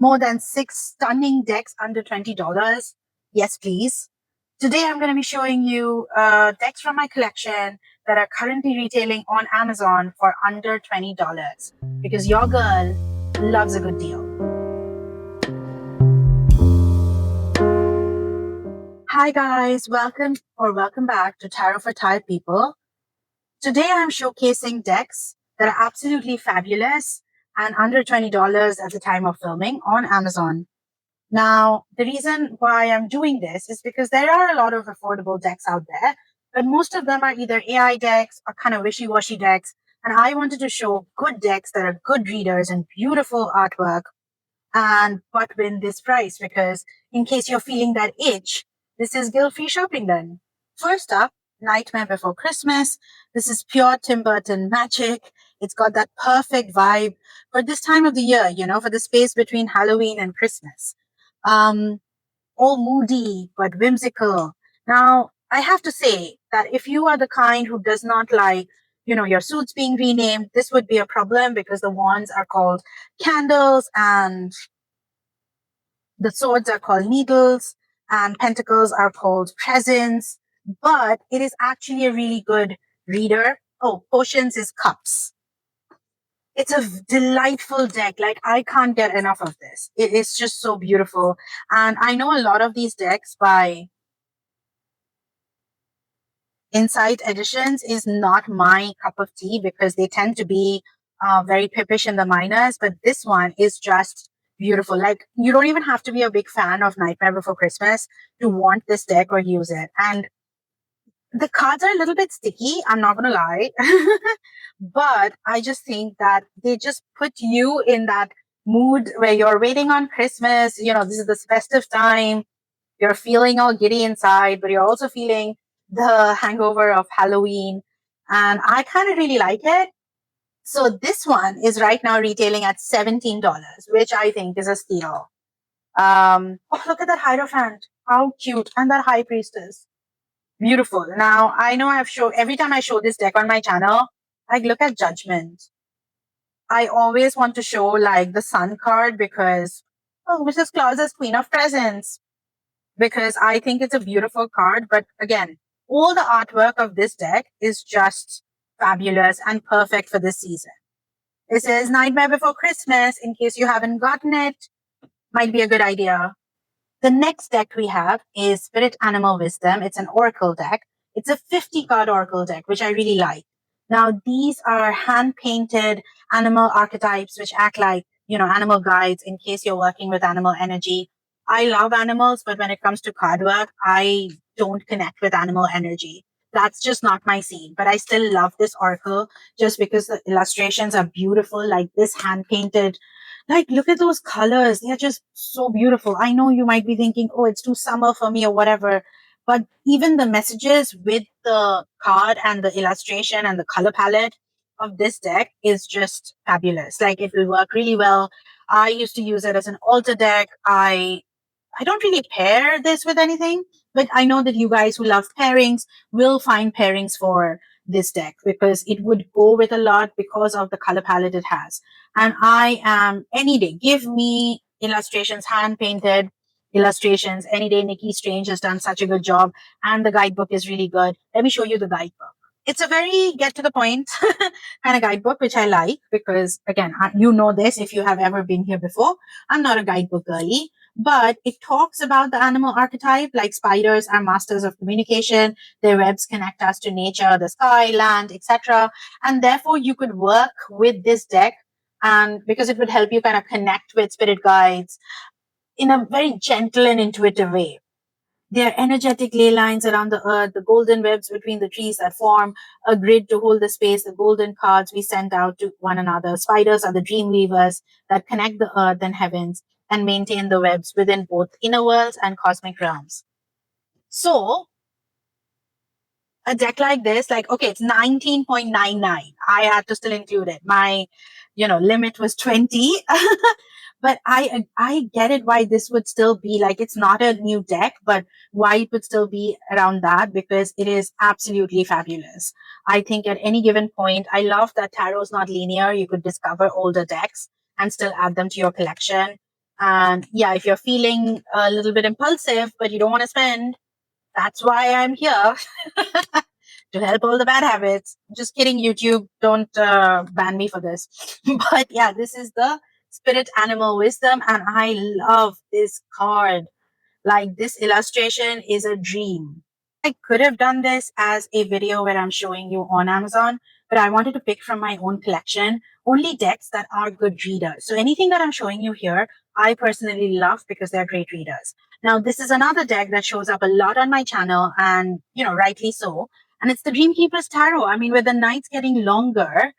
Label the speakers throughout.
Speaker 1: More than 6 stunning decks under $20. Yes, please. Today I'm going to be showing you decks from my collection that are currently retailing on Amazon for under $20 because your girl loves a good deal. Hi guys, welcome back to Tarot for Tired People. Today I'm showcasing decks that are absolutely fabulous and under $20 at the time of filming on Amazon. Now, the reason why I'm doing this is because there are a lot of affordable decks out there, but most of them are either AI decks or kind of wishy-washy decks. And I wanted to show good decks that are good readers and beautiful artwork but win this price, because in case you're feeling that itch, this is guilt-free shopping then. First up, Nightmare Before Christmas. This is pure Tim Burton magic. It's got that perfect vibe for this time of the year, for the space between Halloween and Christmas. All moody but whimsical. Now, I have to say that if you are the kind who does not like, your suits being renamed, this would be a problem because the wands are called candles and the swords are called needles and pentacles are called presents. But it is actually a really good reader. Oh, potions is cups. It's a delightful deck. Like, I can't get enough of this. It is just so beautiful. And I know a lot of these decks by Insight Editions is not my cup of tea because they tend to be very pippish in the minors. But this one is just beautiful. Like, you don't even have to be a big fan of Nightmare Before Christmas to want this deck or use it. And the cards are a little bit sticky, I'm not gonna lie. But I just think that they just put you in that mood where you're waiting on Christmas. This is this festive time. You're feeling all giddy inside, but you're also feeling the hangover of Halloween. And I kind of really like it. So this one is right now retailing at $17, which I think is a steal. Oh, look at that Hierophant. How cute. And that High Priestess. Beautiful. Now, I know every time I show this deck on my channel, I look at Judgment. I always want to show like the Sun card because, Mrs. Claus is Queen of Presents, because I think it's a beautiful card. But again, all the artwork of this deck is just fabulous and perfect for this season. This is Nightmare Before Christmas. In case you haven't gotten it, might be a good idea. The next deck we have is Spirit Animal Wisdom. It's an Oracle deck. It's a 50-card Oracle deck, which I really like. Now, these are hand-painted animal archetypes, which act like, animal guides in case you're working with animal energy. I love animals, but when it comes to card work, I don't connect with animal energy. That's just not my scene. But I still love this Oracle just because the illustrations are beautiful, like this hand-painted. Like, look at those colors. They're just so beautiful. I know you might be thinking, oh, it's too summer for me or whatever. But even the messages with the card and the illustration and the color palette of this deck is just fabulous. Like, it will work really well. I used to use it as an altar deck. I don't really pair this with anything, but I know that you guys who love pairings will find pairings for this deck because it would go with a lot because of the color palette it has. And I am any day, give me illustrations, hand painted illustrations any day. Nikki Strange has done such a good job and the guidebook is really good. Let me show you the guidebook. It's a very get to the point kind of guidebook, which I like because, again, you know this if you have ever been here before. I'm not a guidebook girly, but it talks about the animal archetype, like spiders are masters of communication. Their webs connect us to nature, the sky, land, etc. And therefore, you could work with this deck, and because it would help you kind of connect with spirit guides in a very gentle and intuitive way. There are energetic ley lines around the earth, the golden webs between the trees that form a grid to hold the space, the golden cards we send out to one another. Spiders are the dream weavers that connect the earth and heavens and maintain the webs within both inner worlds and cosmic realms. So, a deck like this, like, okay, it's 19.99. I had to still include it. My, limit was 20. But I get it why this would still be like, it's not a new deck, but why it would still be around that, because it is absolutely fabulous. I think at any given point, I love that tarot is not linear. You could discover older decks and still add them to your collection. And yeah, if you're feeling a little bit impulsive, but you don't want to spend, that's why I'm here to help all the bad habits. Just kidding, YouTube. Don't ban me for this. But yeah, this is the Spirit Animal Wisdom, and I love this card. Like, this illustration is a dream. I could have done this as a video where I'm showing you on Amazon, but I wanted to pick from my own collection only decks that are good readers. So anything that I'm showing you here, I personally love because they're great readers. Now, this is another deck that shows up a lot on my channel, and, you know, rightly so. And it's the Dreamkeepers Tarot. I mean, with the nights getting longer,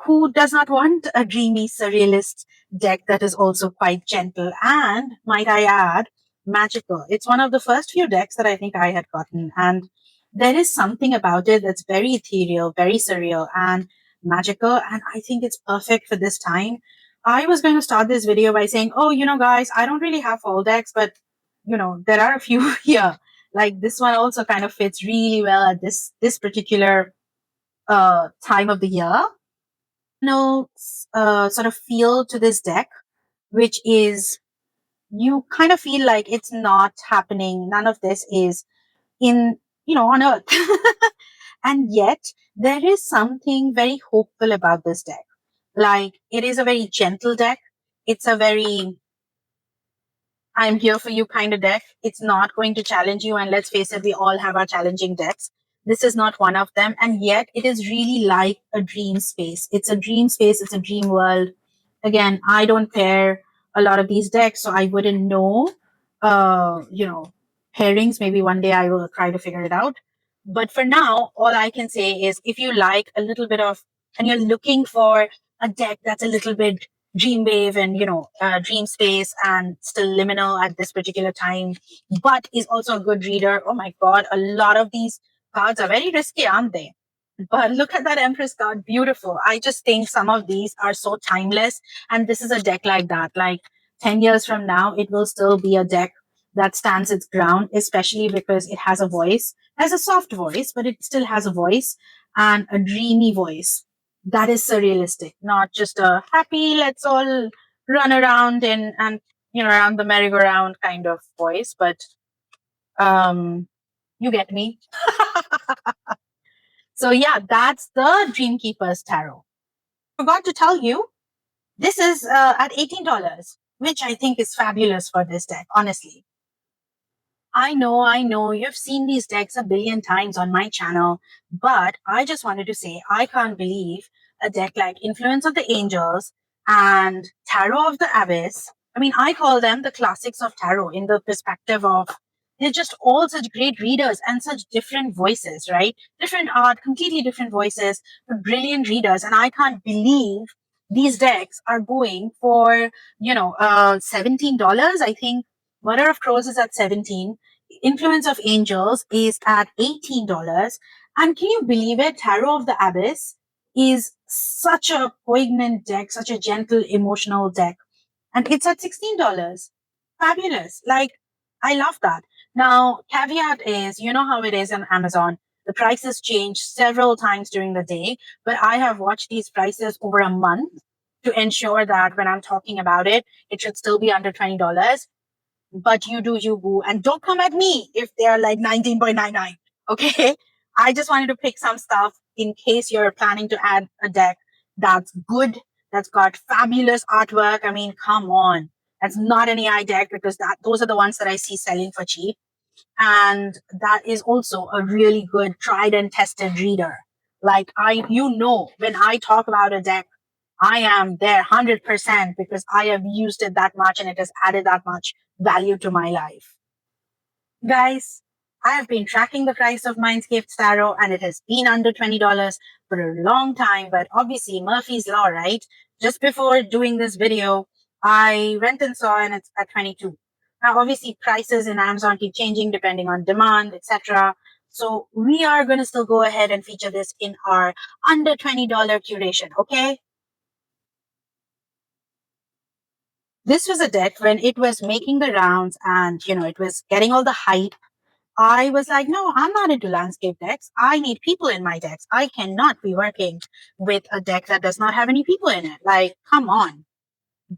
Speaker 1: who does not want a dreamy surrealist deck that is also quite gentle and, might I add, magical? It's one of the first few decks that I think I had gotten, and there is something about it that's very ethereal, very surreal, and magical, and I think it's perfect for this time. I was going to start this video by saying, oh, you know, guys, I don't really have fall decks, but, you know, there are a few here. Like, this one also kind of fits really well at this particular time of the year. No, sort of feel to this deck, which is, you kind of feel like it's not happening. None of this is in, you know, on Earth. And yet, there is something very hopeful about this deck. Like, it is a very gentle deck. It's a very I'm here for you kind of deck. It's not going to challenge you. And let's face it, we all have our challenging decks. This is not one of them. And yet it is really like a dream space. It's a dream space. It's a dream world. Again, I don't pair a lot of these decks, so I wouldn't know, you know, pairings. Maybe one day I will try to figure it out. But for now, all I can say is if you like a little bit of, and you're looking for a deck that's a little bit Dreamwave and, you know, dream space and still liminal at this particular time, but is also a good reader. Oh my God, a lot of these cards are very risky, aren't they? But look at that Empress card, beautiful. I just think some of these are so timeless, and this is a deck like that. Like 10 years from now, it will still be a deck that stands its ground, especially because it has a voice, has a soft voice, but it still has a voice and a dreamy voice that is surrealistic, not just a happy, let's all run around and you know, around the merry-go-round kind of voice, but you get me. So yeah, that's the Dreamkeepers Tarot. Forgot to tell you, this is at $18, which I think is fabulous for this deck, honestly. I know, you've seen these decks a billion times on my channel, but I just wanted to say I can't believe a deck like Influence of the Angels and Tarot of the Abyss. I mean, I call them the classics of tarot in the perspective of they're just all such great readers and such different voices, right? Different art, completely different voices, but brilliant readers. And I can't believe these decks are going for, you know, $17. I think Murder of Crows is at 17. Influence of Angels is at $18. And can you believe it? Tarot of the Abyss is such a poignant deck, such a gentle, emotional deck. And it's at $16. Fabulous. Like, I love that. Now, caveat is, you know how it is on Amazon. The prices change several times during the day, but I have watched these prices over a month to ensure that when I'm talking about it, it should still be under $20. But you do you, boo. And don't come at me if they're like 19.99. Okay. I just wanted to pick some stuff in case you're planning to add a deck that's good, that's got fabulous artwork. I mean, come on. That's not an AI deck because those are the ones that I see selling for cheap. And that is also a really good tried and tested reader. Like when I talk about a deck, I am there 100% because I have used it that much and it has added that much value to my life. Guys, I have been tracking the price of Mindscapes Tarot and it has been under $20 for a long time, but obviously Murphy's Law, right? Just before doing this video, I went and saw and it's at 22. Now, obviously prices in Amazon keep changing depending on demand, etc. So we are going to still go ahead and feature this in our under $20 curation, okay? This was a deck when it was making the rounds and, you know, it was getting all the hype. I was like, no, I'm not into landscape decks. I need people in my decks. I cannot be working with a deck that does not have any people in it. Like, come on.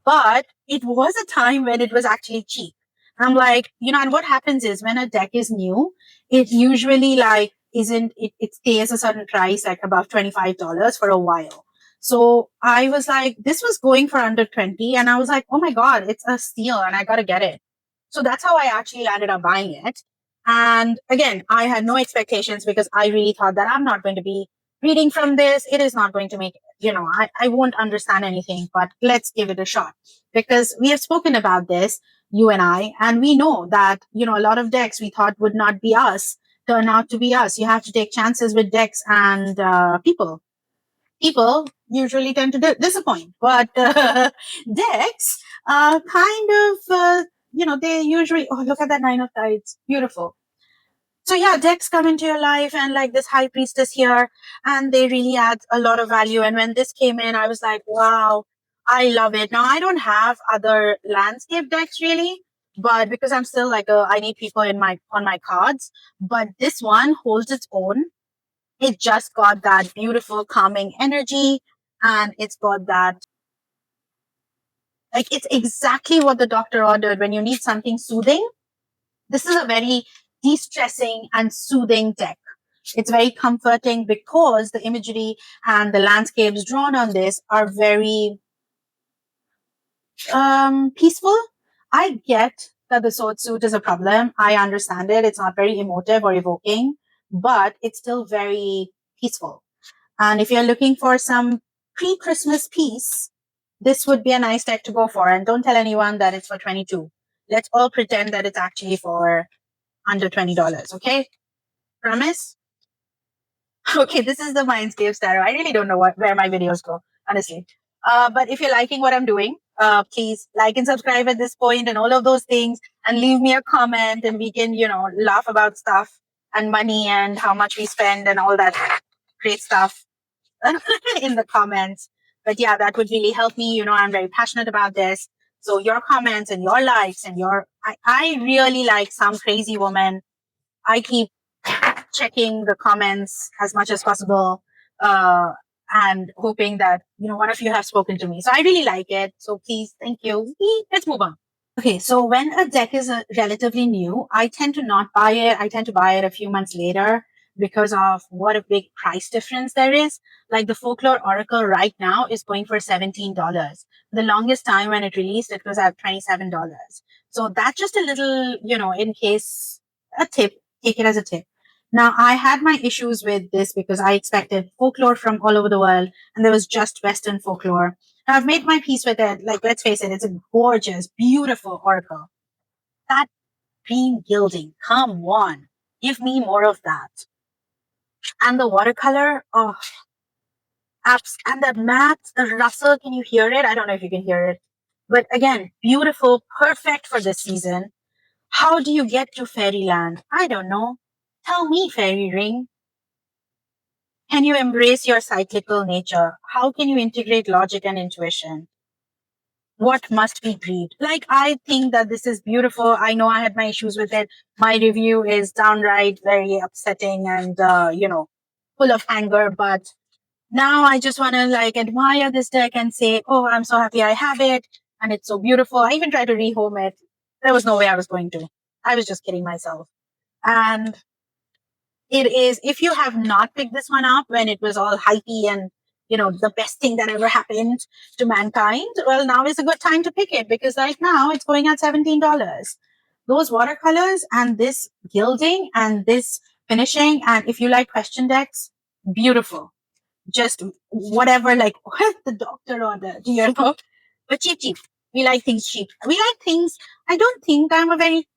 Speaker 1: but it was a time when it was actually cheap. I'm like, and what happens is when a deck is new, it usually like isn't it stays a certain price, like above $25 for a while. So I was like, this was going for under 20, and I was like, oh my God, it's a steal and I gotta get it. So that's how I actually landed up buying it. And again, I had no expectations because I really thought that I'm not going to be reading from this. It is not going to make, I won't understand anything, but let's give it a shot because we have spoken about this, you and we know that, a lot of decks we thought would not be us turn out to be us. You have to take chances with decks and people. People usually tend to disappoint, but decks kind of, they usually, oh, look at that Nine of Tides. Beautiful. So yeah, decks come into your life and like this high priestess here, and they really add a lot of value. And when this came in, I was like, wow, I love it. Now I don't have other landscape decks really, but because I'm still like I need people on my cards, but this one holds its own. It just got that beautiful calming energy, and it's got that, like, it's exactly what the doctor ordered when you need something soothing. This is a very de-stressing and soothing deck. It's very comforting because the imagery and the landscapes drawn on this are very peaceful. I get that the sword suit is a problem. I understand it. It's not very emotive or evoking, but it's still very peaceful. And if you're looking for some pre-Christmas peace, this would be a nice deck to go for. And don't tell anyone that it's for 22. Let's all pretend that it's actually for under $20. Okay? Promise? Okay, this is the Mindscapes Tarot. I really don't know where my videos go, honestly. But if you're liking what I'm doing, please like and subscribe at this point and all of those things, and leave me a comment, and we can, laugh about stuff and money and how much we spend and all that great stuff in the comments. But yeah, that would really help me. I'm very passionate about this. So your comments and your likes and I really like some crazy woman. I keep checking the comments as much as possible, uh, and hoping that, one of you have spoken to me. So I really like it. So please, thank you. Let's move on. Okay, so when a deck is relatively new, I tend to not buy it. I tend to buy it a few months later because of what a big price difference there is. Like the Folklore Oracle right now is going for $17. The longest time when it released, it was at $27. So that's just a little, in case, a tip, take it as a tip. Now, I had my issues with this because I expected folklore from all over the world, and there was just Western folklore. I've made my peace with it. Like, let's face it, it's a gorgeous, beautiful oracle. That green gilding, come on, give me more of that. And the watercolor, oh, apps, and the matte, the rustle, can you hear it? I don't know if you can hear it. But again, beautiful, perfect for this season. How do you get to fairyland? I don't know. Tell me, fairy ring. Can you embrace your cyclical nature? How can you integrate logic and intuition? What must be grieved? Like, I think that this is beautiful. I know I had my issues with it. My review is downright very upsetting and, full of anger. But now I just want to like admire this deck and say, oh, I'm so happy I have it. And it's so beautiful. I even tried to rehome it. There was no way I was going to. I was just kidding myself. And it is, if you have not picked this one up when it was all hypey and, the best thing that ever happened to mankind, well, now is a good time to pick it because right now it's going at $17. Those watercolors and this gilding and this finishing, and if you like question decks, beautiful. Just whatever, like what the doctor ordered, but cheap. We like things cheap. We like things. I don't think I'm a very,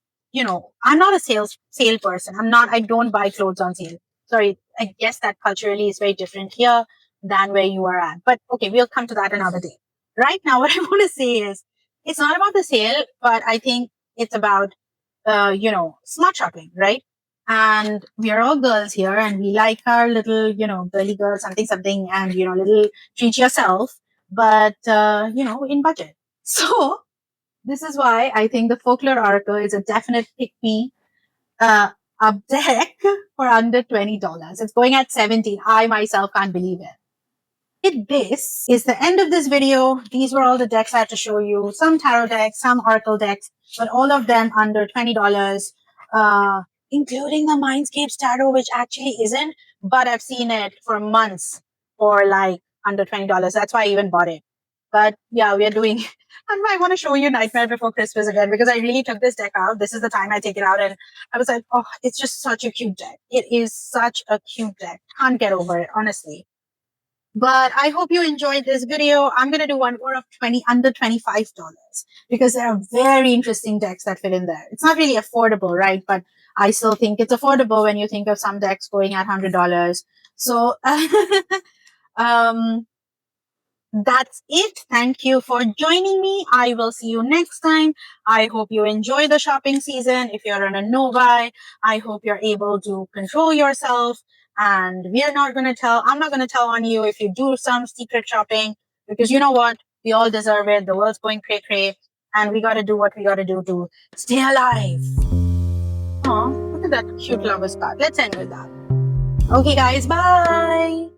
Speaker 1: I'm not a salesperson. I don't buy clothes on sale. Sorry. I guess that culturally is very different here than where you are at. But okay, we'll come to that another day. Right now, what I want to say is it's not about the sale, but I think it's about, smart shopping, right? And we are all girls here and we like our little, girly girl, something, and, little treat yourself, but, in budget. So this is why I think the Folklore Oracle is a definite pick me, up deck for under $20. It's going at 17. I myself can't believe it. This is the end of this video. These were all the decks I had to show you. Some tarot decks, some oracle decks, but all of them under $20, including the Mindscapes Tarot, which actually isn't, but I've seen it for months for like under $20. That's why I even bought it. But yeah, we are doing, and I want to show you Nightmare Before Christmas again because I really took this deck out. This is the time I take it out, and I was like, oh, it's just such a cute deck. It is such a cute deck. Can't get over it, honestly. But I hope you enjoyed this video. I'm going to do one more of under $25 because there are very interesting decks that fit in there. It's not really affordable, right? But I still think it's affordable when you think of some decks going at $100. So, um, that's it. Thank you for joining me. I will see you next time. I hope you enjoy the shopping season. If you're on a no buy, I hope you're able to control yourself. And I'm not going to tell on you if you do some secret shopping, because you know what? We all deserve it. The world's going cray cray, and we got to do what we got to do to stay alive. Oh, look at that cute lover's card. Let's end with that. Okay, guys. Bye.